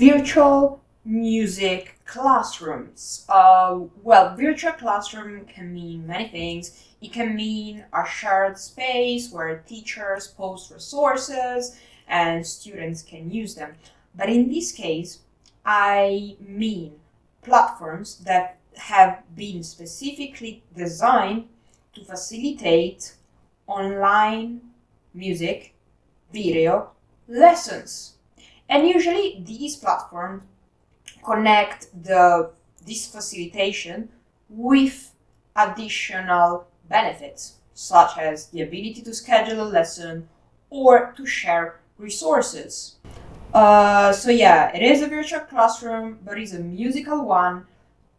Virtual music classrooms. Virtual classroom can mean many things. It can mean a shared space where teachers post resources and students can use them. But in this case, I mean platforms that have been specifically designed to facilitate online music, video lessons. And usually these platforms connect this facilitation with additional benefits, such as the ability to schedule a lesson or to share resources. It is a virtual classroom, but it's a musical one,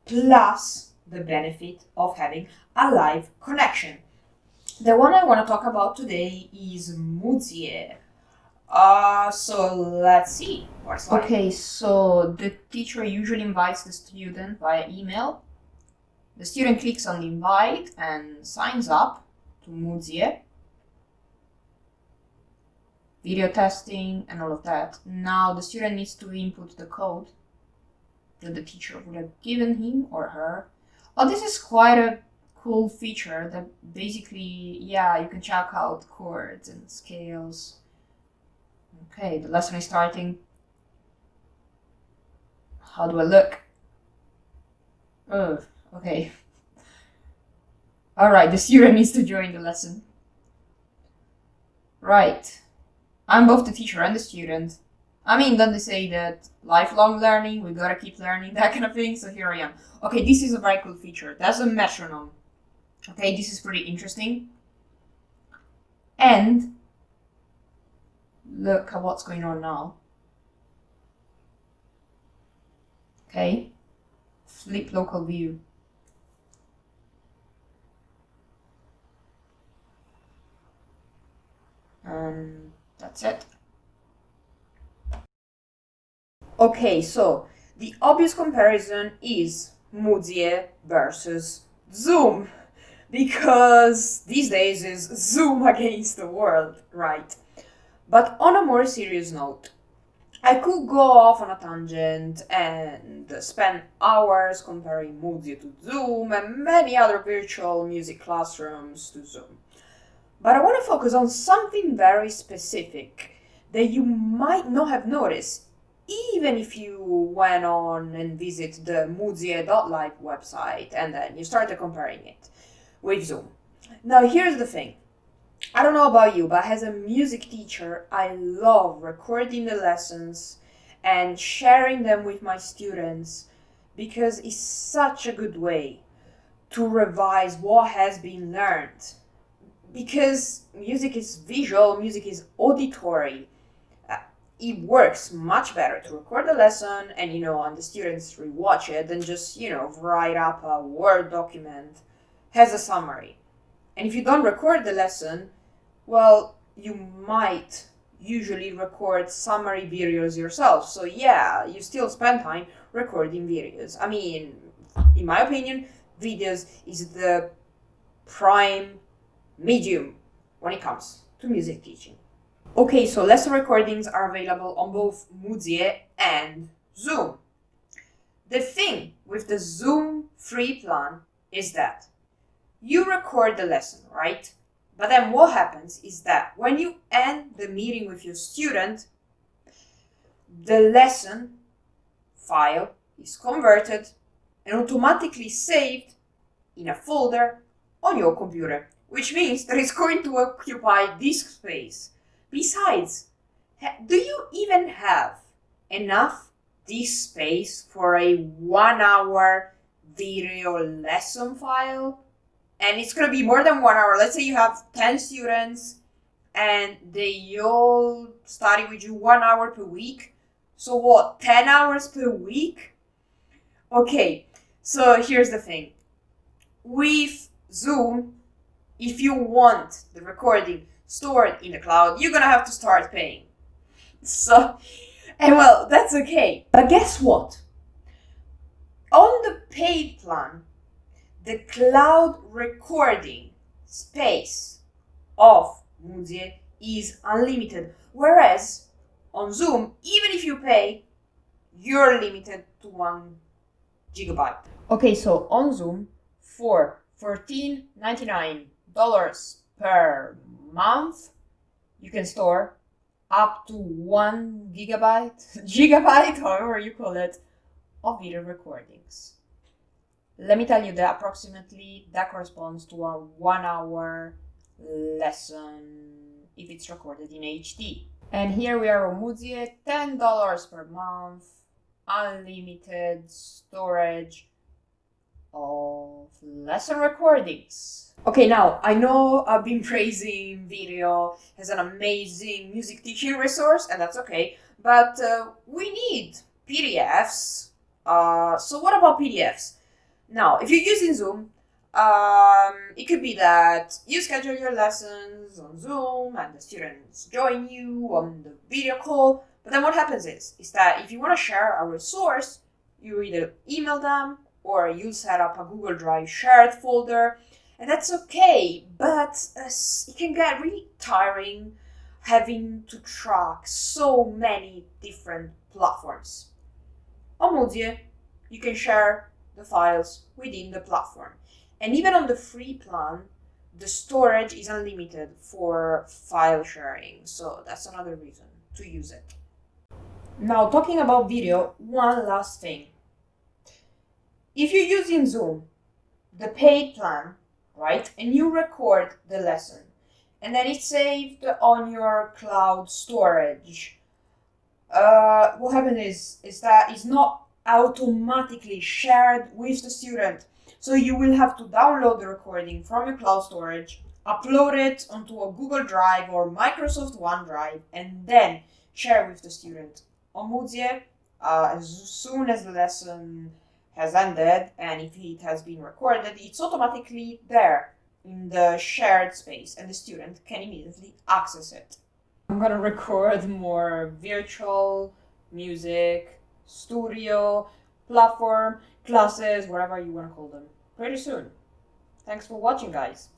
plus the benefit of having a live connection. The one I want to talk about today is Muzie. So let's see what's like. Okay, so the teacher usually invites the student via email. The student clicks on the invite and signs up to Muzie. Video testing and all of that. Now the student needs to input the code that the teacher would have given him or her. Oh, this is quite a cool feature that basically, you can check out chords and scales. Okay, the lesson is starting. How do I look? Oh, okay. Alright, the student needs to join the lesson. Right. I'm both the teacher and the student. I mean, don't they say that lifelong learning, we gotta keep learning, that kind of thing? So here I am. Okay, this is a very cool feature. That's a metronome. Okay, this is pretty interesting. And look at what's going on now. Okay, flip local view. And that's it. Okay, so the obvious comparison is Muzie versus Zoom, because these days is Zoom against the world, right? But on a more serious note, I could go off on a tangent and spend hours comparing Muzie to Zoom and many other virtual music classrooms to Zoom. But I want to focus on something very specific that you might not have noticed, even if you went on and visit the muzie.live website and then you started comparing it with Zoom. Now here's the thing. I don't know about you, but as a music teacher, I love recording the lessons and sharing them with my students because it's such a good way to revise what has been learned. Because music is visual, music is auditory. It works much better to record the lesson and, and the students rewatch it than just, write up a Word document as a summary. And if you don't record the lesson, well, you might usually record summary videos yourself. So you still spend time recording videos. I mean, in my opinion, videos is the prime medium when it comes to music teaching. Okay, so lesson recordings are available on both Muzie and Zoom. The thing with the Zoom free plan is that you record the lesson, right? But then what happens is that when you end the meeting with your student, the lesson file is converted and automatically saved in a folder on your computer, which means that it's going to occupy disk space. Besides, do you even have enough disk space for a 1 hour video lesson file? And it's going to be more than 1 hour. Let's say you have 10 students and they all study with you 1 hour per week. So what, 10 hours per week? Okay, so here's the thing. With Zoom, if you want the recording stored in the cloud, you're gonna have to start paying. That's okay. But guess what? On the paid plan, the cloud recording space of Muzie is unlimited. Whereas on Zoom, even if you pay, you're limited to 1 gigabyte. Okay, so on Zoom, for $14.99 per month, you can store up to 1 gigabyte, however you call it, of video recordings. Let me tell you that approximately that corresponds to a 1-hour lesson if it's recorded in HD. And here we are on Muzie, $10 per month, unlimited storage of lesson recordings. Okay, now I know I've been praising video as an amazing music teaching resource, and that's okay, but we need PDFs. So what about PDFs? Now, if you're using Zoom, it could be that you schedule your lessons on Zoom and the students join you on the video call. But then what happens is that if you want to share a resource, you either email them or you set up a Google Drive shared folder, and that's okay. But it can get really tiring having to track so many different platforms. On Muzie, you can share the files within the platform. And even on the free plan, the storage is unlimited for file sharing. So that's another reason to use it. Now, talking about video, one last thing. If you're using Zoom, the paid plan, right, and you record the lesson, and then it's saved on your cloud storage, what happens is that it's not automatically shared with the student. So you will have to download the recording from your cloud storage, upload it onto a Google Drive or Microsoft OneDrive, and then share with the student. On Muzie, as soon as the lesson has ended, and if it has been recorded, it's automatically there in the shared space, and the student can immediately access it. I'm gonna record more virtual music, studio, platform, classes, whatever you want to call them, pretty soon. Thanks for watching, guys.